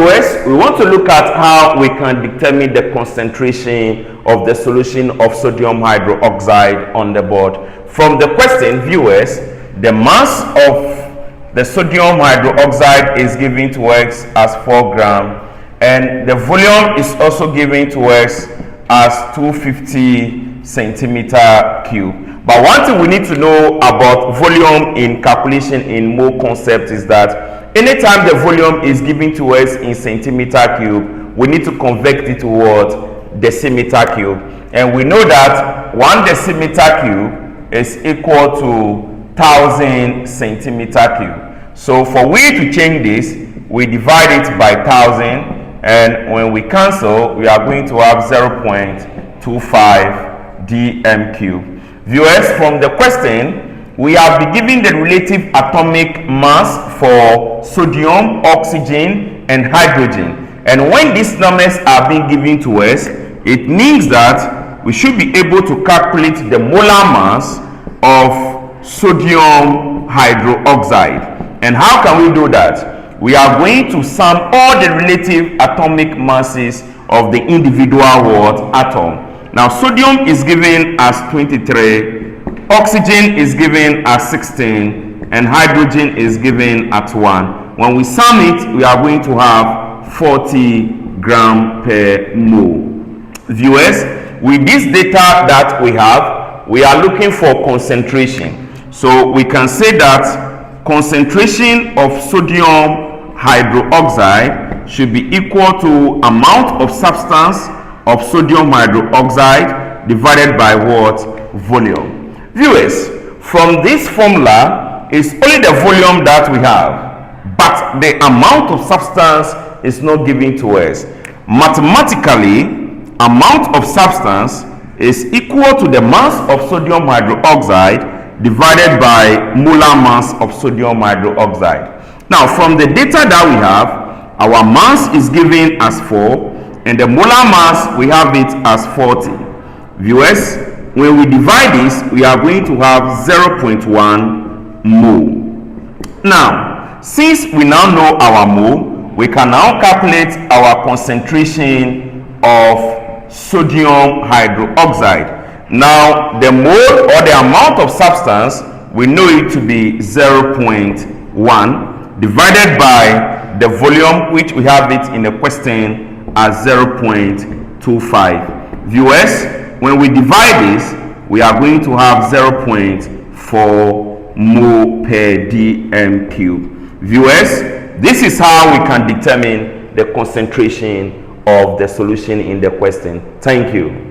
viewers, we want to look at how we can determine the concentration of the solution of sodium hydroxide on the board. From the question, viewers, the mass of the sodium hydroxide is given to us as 4 grams, and the volume is also given to us as 250 centimeter cube. But one thing we need to know about volume in calculation in mole concept is that anytime the volume is given to us in centimeter cube, we need to convert it to what? Decimeter cube. And we know that 1 decimeter cube is equal to 1000 centimeter cube. So for we to change this, we divide it by 1000, and when we cancel, we are going to have 0.25 dm cube. Viewers, from the question, we have been given the relative atomic mass for sodium, oxygen, and hydrogen. And when these numbers are being given to us, it means that we should be able to calculate the molar mass of sodium hydroxide. And how can we do that? We are going to sum all the relative atomic masses of the individual atom. Now, sodium is given as 23, oxygen is given as 16, and hydrogen is given at 1. When we sum it, we are going to have 40 grams per mole. Viewers, with this data that we are looking for concentration. So we can say that concentration of sodium hydroxide should be equal to amount of substance of sodium hydroxide divided by what? Volume. Viewers, from this formula, it's only the volume that we have, but the amount of substance is not given to us. Mathematically, amount of substance is equal to the mass of sodium hydroxide divided by molar mass of sodium hydroxide. Now, from the data that we have, our mass is given as 4, and the molar mass, we have it as 40. Viewers, when we divide this, we are going to have 0.1 mole. Now, since we now know our mole, we can now calculate our concentration of sodium hydroxide. Now, the mole or the amount of substance, we know it to be 0.1 divided by the volume, which we have it in the question as 0.25. Viewers, when we divide this, we are going to have 0.4 mole per dm cube. Viewers, this is how we can determine the concentration of the solution in the question. Thank you.